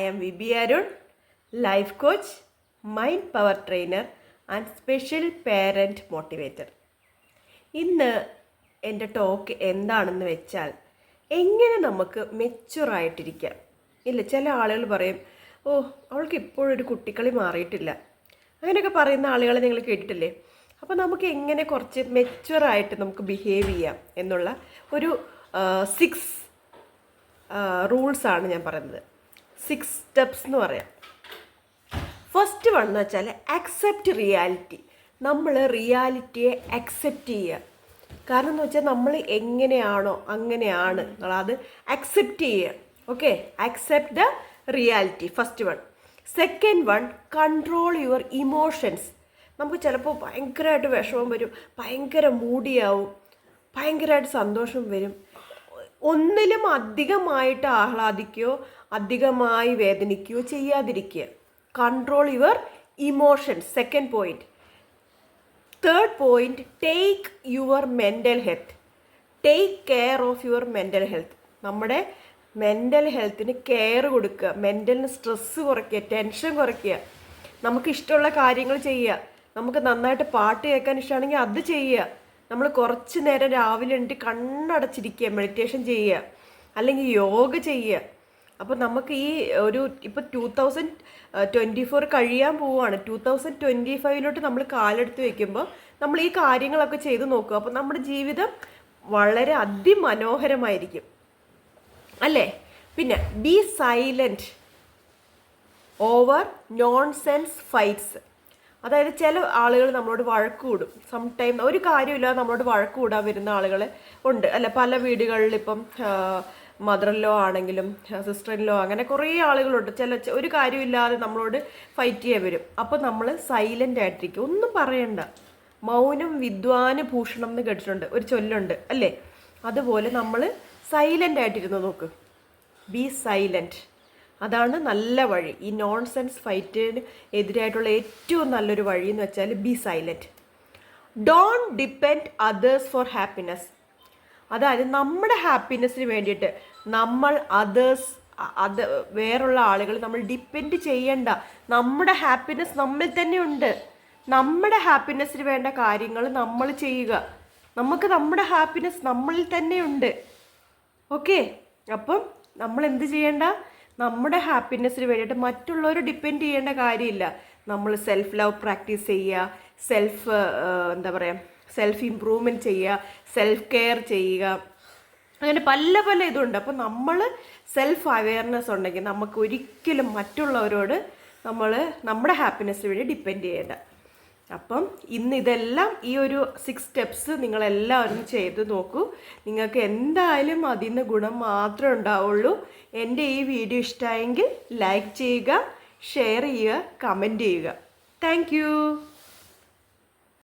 am Vibi Arun, life coach, mind power trainer and special parent motivator. ഇന്ന് എൻ്റെ talk എന്താണെന്ന് വെച്ചാൽ എങ്ങനെ നമുക്ക് മെച്ചുറായിട്ടിരിക്കാം. ഇല്ല, ചില ആളുകൾ പറയും, ഓ അവൾക്ക് ഇപ്പോഴൊരു കുട്ടിക്കളി മാറിയിട്ടില്ല, അങ്ങനെയൊക്കെ പറയുന്ന ആളുകളെ നിങ്ങൾ കേട്ടിട്ടില്ലേ? അപ്പോൾ നമുക്ക് എങ്ങനെ കുറച്ച് മെച്ചുറായിട്ട് നമുക്ക് ബിഹേവ് ചെയ്യാം എന്നുള്ള ഒരു 6 റൂൾസാണ് ഞാൻ പറയുന്നത്. 6 സ്റ്റെപ്സ് എന്ന് പറയാം. ഫസ്റ്റ് വൺ എന്ന് വെച്ചാൽ അക്സെപ്റ്റ് റിയാലിറ്റി. നമ്മൾ റിയാലിറ്റിയെ അക്സെപ്റ്റ് ചെയ്യുക. കാരണം എന്ന് വെച്ചാൽ നമ്മൾ എങ്ങനെയാണോ അങ്ങനെയാണ്, നിങ്ങളത് അക്സെപ്റ്റ് ചെയ്യുക. Okay, accept the reality, first one. Second one, control your emotions. നമുക്ക് ചിലപ്പോൾ ഭയങ്കരമായിട്ട് വിഷമം വരും, ഭയങ്കര മൂഡിയാവും, ഭയങ്കരമായിട്ട് സന്തോഷം വരും. ഒന്നിലും അധികമായിട്ട് ആഹ്ലാദിക്കുകയോ അധികമായി വേദനിക്കുകയോ ചെയ്യാതിരിക്കുക. Control your emotions, second point. Third point, take your mental health. Take care of your mental health. നമ്മുടെ മെൻ്റൽ ഹെൽത്തിന് കെയർ കൊടുക്കുക, മെൻ്റലിന് സ്ട്രെസ്സ് കുറയ്ക്കുക, ടെൻഷൻ കുറയ്ക്കുക. നമുക്ക് ഇഷ്ടമുള്ള കാര്യങ്ങൾ ചെയ്യുക. നമുക്ക് നന്നായിട്ട് പാട്ട് കേൾക്കാൻ ഇഷ്ടമാണെങ്കിൽ അത് ചെയ്യുക. നമ്മൾ കുറച്ച് നേരം രാവിലെ എണീറ്റ് കണ്ണടച്ചിരിക്കുക, മെഡിറ്റേഷൻ ചെയ്യുക, അല്ലെങ്കിൽ യോഗ ചെയ്യുക. അപ്പോൾ നമുക്ക് ഈ ഒരു ഇപ്പോൾ 2024 കഴിയാൻ പോവുകയാണ്. 2025 നമ്മൾ കാലെടുത്ത് വയ്ക്കുമ്പോൾ നമ്മൾ ഈ കാര്യങ്ങളൊക്കെ ചെയ്ത് നോക്കുക. അപ്പോൾ നമ്മുടെ ജീവിതം വളരെ അതിമനോഹരമായിരിക്കും, അല്ലേ? പിന്നെ B silent over nonsense fights. അതായത് ചില ആളുകൾ നമ്മളോട് വഴക്ക് കൂടും. സംടൈം ഒരു കാര്യമില്ലാതെ നമ്മളോട് വഴക്ക് കൂടാൻ വരുന്ന ആളുകൾ ഉണ്ട്, അല്ല? പല വീടുകളിൽ ഇപ്പം മദർ ഇൻ ലോ ആണെങ്കിലും സിസ്റ്റർ ഇൻ ലോ, അങ്ങനെ കുറേ ആളുകളുണ്ട്. ഒരു കാര്യമില്ലാതെ നമ്മളോട് ഫൈറ്റ് ചെയ്യാൻ വരും. അപ്പോൾ നമ്മൾ സൈലൻ്റ് ആയിട്ടിരിക്കും, ഒന്നും പറയണ്ട. മൗനം വിദ്വാന് ഭൂഷണം എന്ന് കേട്ടിട്ടുണ്ട്, ഒരു ചൊല്ലുണ്ട്, അല്ലേ? അതുപോലെ നമ്മൾ സൈലൻ്റ് ആയിട്ടിരുന്ന് നോക്ക്. B silent. അതാണ് നല്ല വഴി. ഈ നോൺസെൻസ് ഫൈറ്റിന് എതിരായിട്ടുള്ള ഏറ്റവും നല്ലൊരു വഴി എന്ന് വെച്ചാൽ B silent. Don't depend others four happiness. അതായത് നമ്മുടെ ഹാപ്പിനെസ്സിന് വേണ്ടിയിട്ട് നമ്മൾ വേറുള്ള ആളുകൾ നമ്മൾ ഡിപ്പെൻഡ് ചെയ്യണ്ട. നമ്മുടെ ഹാപ്പിനെസ് നമ്മിൽ തന്നെ ഉണ്ട്. നമ്മുടെ ഹാപ്പിനെസ്സിന് വേണ്ട കാര്യങ്ങൾ നമ്മൾ ചെയ്യുക. നമുക്ക് നമ്മുടെ ഹാപ്പിനെസ് നമ്മളിൽ തന്നെ ഉണ്ട്. ഓക്കെ, അപ്പം നമ്മൾ എന്ത് ചെയ്യേണ്ട? നമ്മുടെ ഹാപ്പിനെസ്സിന് വേണ്ടിയിട്ട് മറ്റുള്ളവർ ഡിപ്പെൻഡ് ചെയ്യേണ്ട കാര്യമില്ല. നമ്മൾ സെൽഫ് ലവ് പ്രാക്ടീസ് ചെയ്യുക, സെൽഫ് ഇമ്പ്രൂവ്മെൻറ്റ് ചെയ്യുക, സെൽഫ് കെയർ ചെയ്യുക, അങ്ങനെ പല പല ഇതുണ്ട്. അപ്പോൾ നമ്മൾ സെൽഫ് അവെയർനെസ് ഉണ്ടെങ്കിൽ നമുക്ക് ഒരിക്കലും മറ്റുള്ളവരോട് നമ്മുടെ ഹാപ്പിനെസ്സിന് വേണ്ടി ഡിപ്പെൻഡ് ചെയ്യേണ്ട. അപ്പം ഇന്ന് ഇതെല്ലാം, ഈ ഒരു 6 സ്റ്റെപ്സ് നിങ്ങളെല്ലാവരും ചെയ്ത് നോക്കൂ. നിങ്ങൾക്ക് എന്തായാലും അതിൽ നിന്ന് ഗുണം മാത്രമേ ഉണ്ടാവുള്ളൂ. എൻ്റെ ഈ വീഡിയോ ഇഷ്ടമായെങ്കിൽ ലൈക്ക് ചെയ്യുക, ഷെയർ ചെയ്യുക, കമൻറ്റ് ചെയ്യുക. താങ്ക്